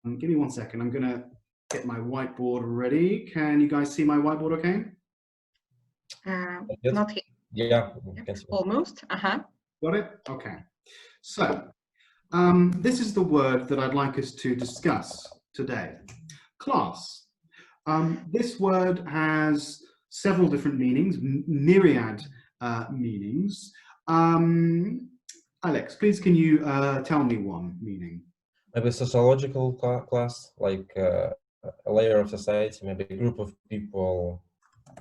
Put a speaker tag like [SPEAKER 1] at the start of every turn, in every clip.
[SPEAKER 1] Give me 1 second. I'm going to get my whiteboard ready. Can you guys see my whiteboard okay?
[SPEAKER 2] Yes.
[SPEAKER 3] Not here.
[SPEAKER 2] Yeah,
[SPEAKER 3] Almost.
[SPEAKER 1] Got it? Okay. So, this is the word that I'd like us to discuss today. Class. This word has several different meanings, myriad meanings. Alex, please can you tell me one meaning?
[SPEAKER 2] maybe sociological class, like a layer of society, maybe a group of people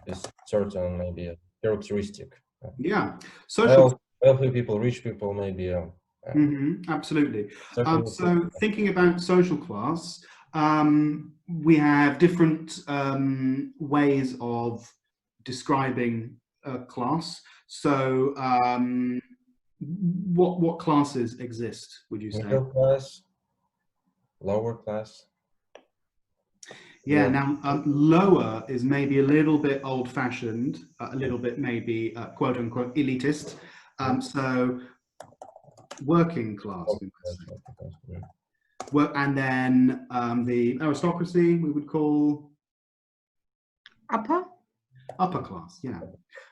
[SPEAKER 2] with certain maybe characteristic.
[SPEAKER 1] Yeah, social.
[SPEAKER 2] Wealthy people, rich people, maybe.
[SPEAKER 1] Absolutely. So thinking about social class, we have different ways of describing a class. So what classes exist, would you say?
[SPEAKER 2] Middle class, lower class.
[SPEAKER 1] Yeah, now lower is maybe a little bit old-fashioned, a little bit maybe quote-unquote elitist. So working class, and then the aristocracy we would call upper class. Yeah.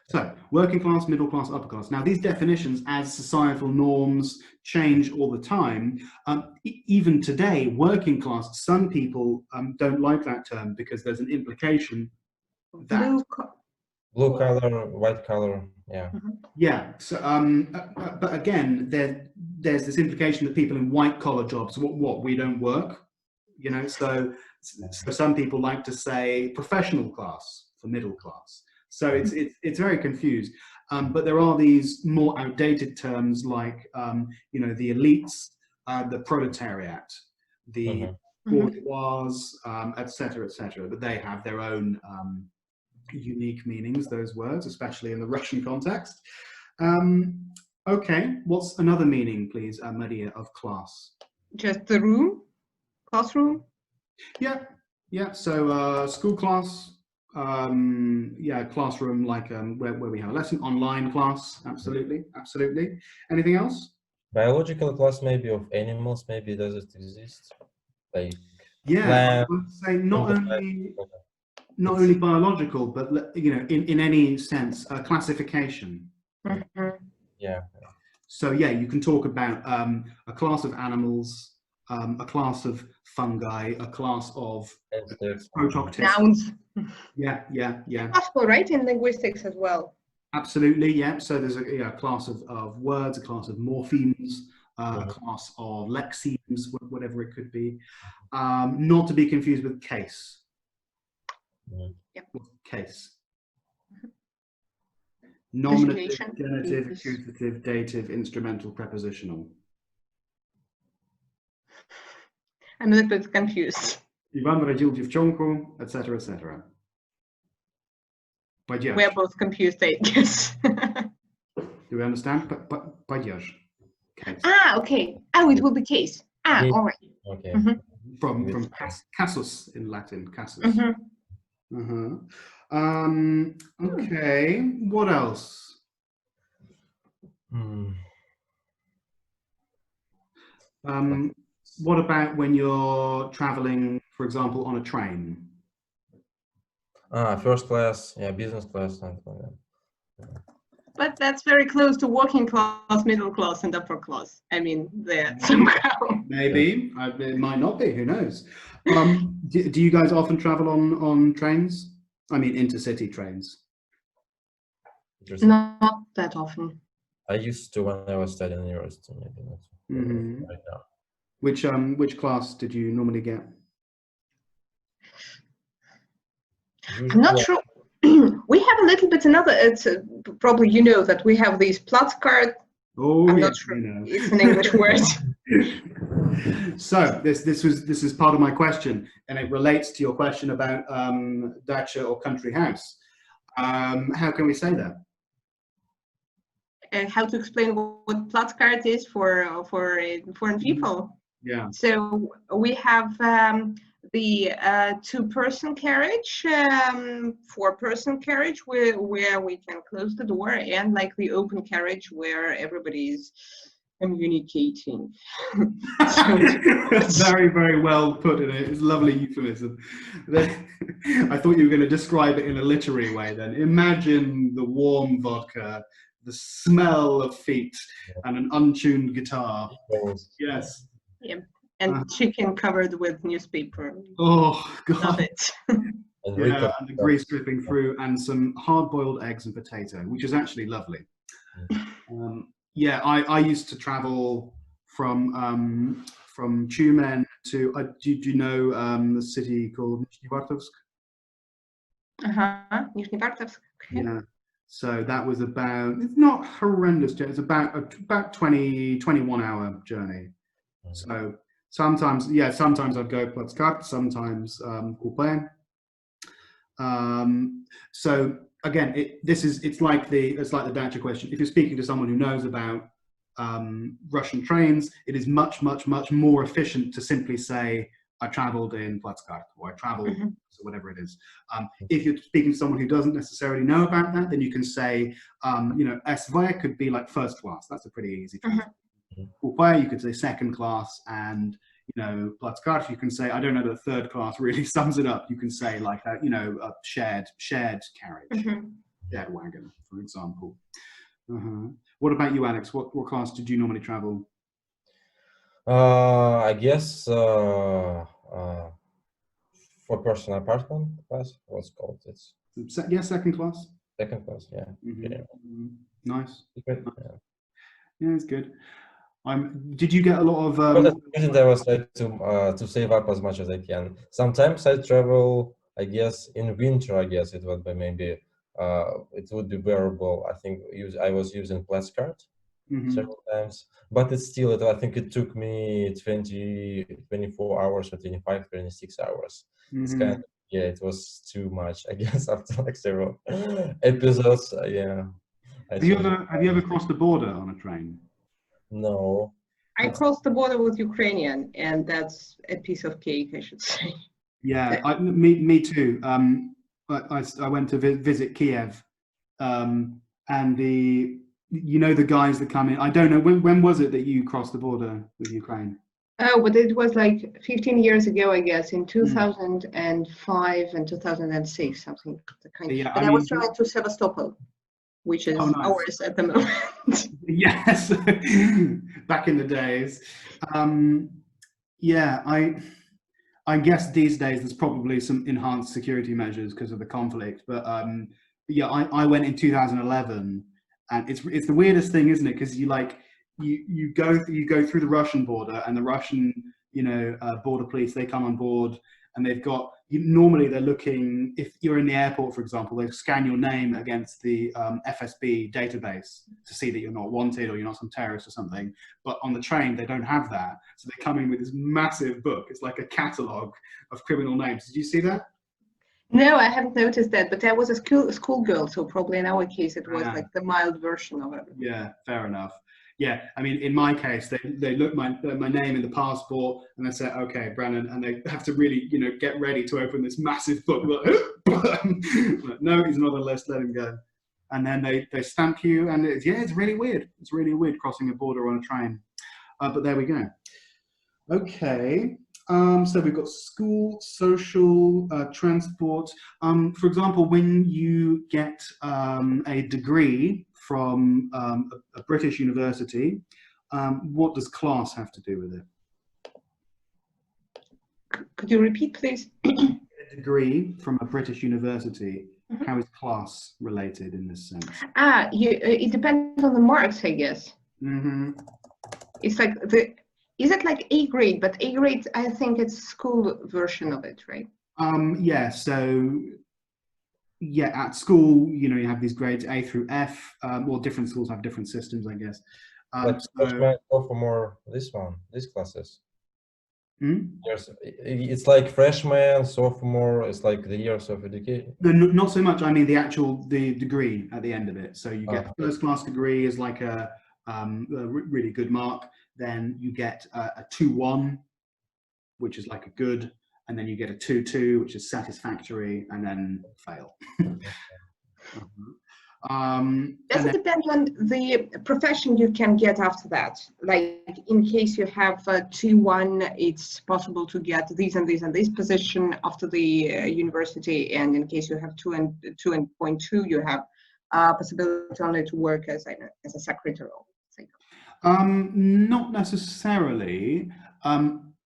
[SPEAKER 1] So working class, middle class, upper class. Now these definitions, as societal norms change all the time, even today, working class, some people don't like that term because there's an implication that
[SPEAKER 2] blue collar, white collar. Yeah.
[SPEAKER 1] Yeah. So, but again, there's this implication that people in white collar jobs, what we don't work, you know. So some people like to say professional class for middle class. So it's very confused. But there are these more outdated terms like you know, the elites, the proletariat, the bourgeois, etc., etc. But they have their own unique meanings, those words, especially in the Russian context. Okay, what's another meaning, please, Maria, of class?
[SPEAKER 3] Just the room, classroom.
[SPEAKER 1] Yeah, yeah. So school class, yeah, classroom, like where we have a lesson, online class, absolutely, absolutely. Anything else?
[SPEAKER 2] Biological class, maybe of animals, maybe does it exist? Like
[SPEAKER 1] yeah, I would say not only biological, but you know, in any sense, classification.
[SPEAKER 2] Yeah.
[SPEAKER 1] So yeah, you can talk about a class of animals, a class of fungi, a class of
[SPEAKER 3] nouns.
[SPEAKER 1] Yeah, yeah, yeah.
[SPEAKER 3] Possible, right? In linguistics as well.
[SPEAKER 1] Absolutely, yeah. So there's a class of words, a class of morphemes, a class of lexemes, whatever it could be. Not to be confused with case. Case. Nominative, genitive, accusative, dative, instrumental, prepositional.
[SPEAKER 3] I'm a little bit confused.
[SPEAKER 1] Ivan родил девчонку, etc., etc.
[SPEAKER 3] We're both confused, I guess.
[SPEAKER 1] Do we understand? Падеж.
[SPEAKER 3] Okay. Oh, it will be case. All right.
[SPEAKER 2] Okay.
[SPEAKER 1] From casus in Latin, casus. Okay, what else? What about when you're traveling, for example, on a train?
[SPEAKER 2] First class, yeah, business class, something like that.
[SPEAKER 3] But that's very close to working class, middle class, and upper class. I mean, there somehow.
[SPEAKER 1] Maybe it might not be. Who knows? Do you guys often travel on trains? I mean, intercity trains.
[SPEAKER 3] Not that often.
[SPEAKER 2] I used to when I was studying in university, maybe not right now.
[SPEAKER 1] Which class did you normally get?
[SPEAKER 3] I'm not sure. We have a little bit another. It's probably you know that we have these Platzkart.
[SPEAKER 1] Oh,
[SPEAKER 3] I'm not sure. You know. It's an English word.
[SPEAKER 1] So this is part of my question, and it relates to your question about dacha or country house. How can we say that?
[SPEAKER 3] How to explain what Platzkart is for foreign people?
[SPEAKER 1] Yeah.
[SPEAKER 3] So we have the two-person carriage, four-person carriage where we can close the door, and like the open carriage where everybody's communicating.
[SPEAKER 1] Very, very well put in it. It's a lovely euphemism. I thought you were going to describe it in a literary way then. Imagine the warm vodka, the smell of feet, and an untuned guitar. Yes.
[SPEAKER 3] Yeah. And chicken covered with newspaper.
[SPEAKER 1] Oh, God.
[SPEAKER 3] Love it.
[SPEAKER 1] Yeah, and the grease dripping through, and some hard-boiled eggs and potato, which is actually lovely. Yeah, I used to travel from Tyumen to. Do you know the city called Nizhnevartovsk?
[SPEAKER 3] Nizhnevartovsk. Okay.
[SPEAKER 1] Yeah. So that was about. It's not horrendous. It's about 21 hour journey. So sometimes I'd go Platzkart, sometimes Kupen. So again, it's like the Dacha question. If you're speaking to someone who knows about Russian trains, it is much more efficient to simply say I traveled in Platzkart or I traveled so whatever it is. If you're speaking to someone who doesn't necessarily know about that, then you can say SV could be like first class. That's a pretty easy translation. You could say second class, and Platzkart, you can say, I don't know that third class really sums it up. You can say like a shared carriage, shared wagon, for example. What about you, Alex? What class did you normally travel?
[SPEAKER 2] I guess for personal apartment class, what's called it's
[SPEAKER 1] second class.
[SPEAKER 2] Second class, yeah.
[SPEAKER 1] Nice.
[SPEAKER 2] Yeah,
[SPEAKER 1] it's good. Did you get a lot of?
[SPEAKER 2] I was trying to save up as much as I can. Sometimes I travel. I guess in winter. I guess it would be maybe. It would be bearable. I think I was using Platzkart several times, but it's still. I think it took me 24 hours or 25, 26 hours. It's kind of, it was too much. I guess after like several episodes. Yeah.
[SPEAKER 1] Have you ever crossed the border on a train?
[SPEAKER 2] No.
[SPEAKER 3] I crossed the border with Ukrainian, and that's a piece of cake, I should say.
[SPEAKER 1] Yeah, me too. I went to visit Kiev, and the guys that come in. I don't know when was it that you crossed the border with Ukraine?
[SPEAKER 3] Oh, but it was like 15 years ago, I guess, in 2005 and 2006, something kind.
[SPEAKER 1] Yeah,
[SPEAKER 3] and I was trying to Sevastopol, which is ours at the moment.
[SPEAKER 1] Yes, back in the days. Yeah, I guess these days there's probably some enhanced security measures because of the conflict. But yeah, I went in 2011, and it's the weirdest thing, isn't it? Because you go through the Russian border, and the Russian border police, they come on board, and they've got normally they're looking, if you're in the airport, for example, they scan your name against the FSB database to see that you're not wanted or you're not some terrorist or something. But on the train, they don't have that. So they come in with this massive book. It's like a catalogue of criminal names. Did you see that?
[SPEAKER 3] No, I haven't noticed that, but I was a schoolgirl, so probably in our case it was like the mild version of it.
[SPEAKER 1] Yeah, fair enough. Yeah, I mean, in my case, they look my name in the passport, and they say, "Okay, Brennan," and they have to really, get ready to open this massive book. No, he's not on the list. Let him go. And then they stamp you, and it's really weird. It's really weird crossing a border on a train. But there we go. Okay. So we've got school, social, transport. For example, when you get a degree from a British university, what does class have to do with it?
[SPEAKER 3] Could you repeat, please?
[SPEAKER 1] A degree from a British university, how is class related in this sense?
[SPEAKER 3] It depends on the marks, I guess. It's like is it like A grade? But A grade, I think it's school version of it, right?
[SPEAKER 1] Yeah. So yeah, at school, you have these grades A through F. Well, different schools have different systems, I guess.
[SPEAKER 2] Like freshman, sophomore, these classes. Yes, it's like freshman, sophomore. It's like the years of education.
[SPEAKER 1] No, not so much. I mean the degree at the end of it. So you get first class degree is like a really good mark. Then you get a 2-1, which is like a good, and then you get a 2-2, which is satisfactory, and then fail.
[SPEAKER 3] Does it depend on the profession you can get after that? Like in case you have a 2-1, it's possible to get this and this and this position after the university, and in case you have 2 and 2.2, you have possibility only to work as a secretary.
[SPEAKER 1] Not necessarily.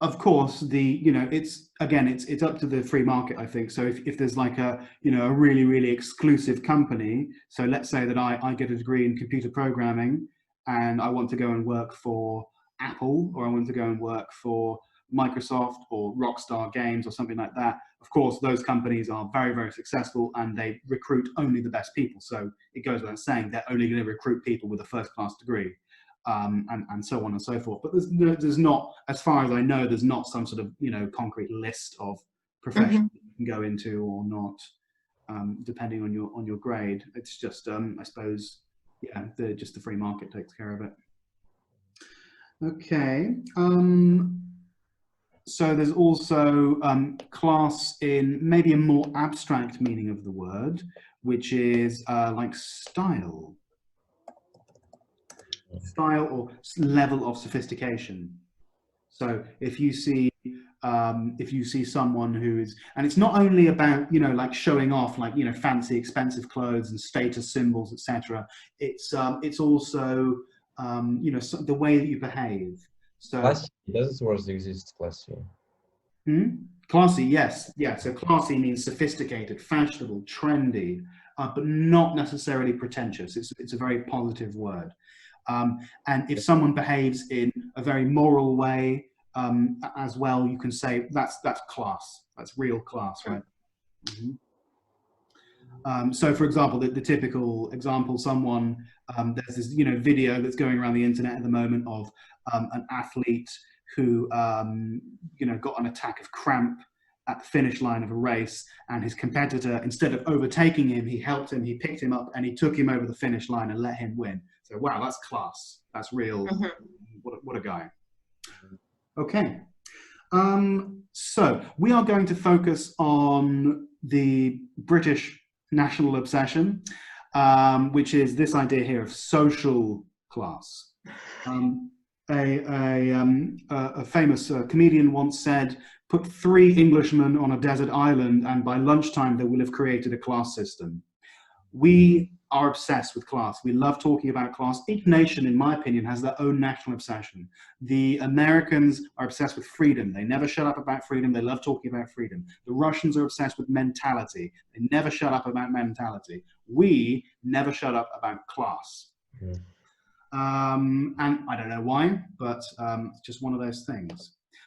[SPEAKER 1] Of course, it's up to the free market, I think. So if there's like a really, really exclusive company, so let's say that I get a degree in computer programming and I want to go and work for Apple, or I want to go and work for Microsoft or Rockstar Games or something like that. Of course, those companies are very, very successful and they recruit only the best people. So it goes without saying they're only going to recruit people with a first-class degree. And so on and so forth. But there's not, as far as I know, there's not some sort of concrete list of professions you can go into or not, depending on your grade. It's just I suppose, yeah, just the free market takes care of it. Okay. So there's also class in maybe a more abstract meaning of the word, which is like style. Style or level of sophistication. So if you see someone who is, and it's not only about like showing off like fancy expensive clothes and status symbols, etc. It's also the way that you behave. So
[SPEAKER 2] classy, does this word exist? Classy.
[SPEAKER 1] Classy, yes, yeah. So classy means sophisticated, fashionable, trendy, but not necessarily pretentious. It's a very positive word. And if someone behaves in a very moral way as well, you can say that's class. That's real class, right? So, for example, the typical example, there's this video that's going around the internet at the moment of an athlete who got an attack of cramp at the finish line of a race, and his competitor, instead of overtaking him, he helped him, he picked him up, and he took him over the finish line and let him win. So wow, that's class. That's real. What a guy. Okay. So we are going to focus on the British national obsession, which is this idea here of social class. A famous comedian once said, "Put 3 Englishmen on a desert island and by lunchtime they will have created a class system." We are obsessed with class. We love talking about class. Each nation, in my opinion, has their own national obsession. The Americans are obsessed with freedom. They never shut up about freedom. They love talking about freedom. The Russians are obsessed with mentality. They never shut up about mentality. We never shut up about class. And I don't know why, but it's just one of those things.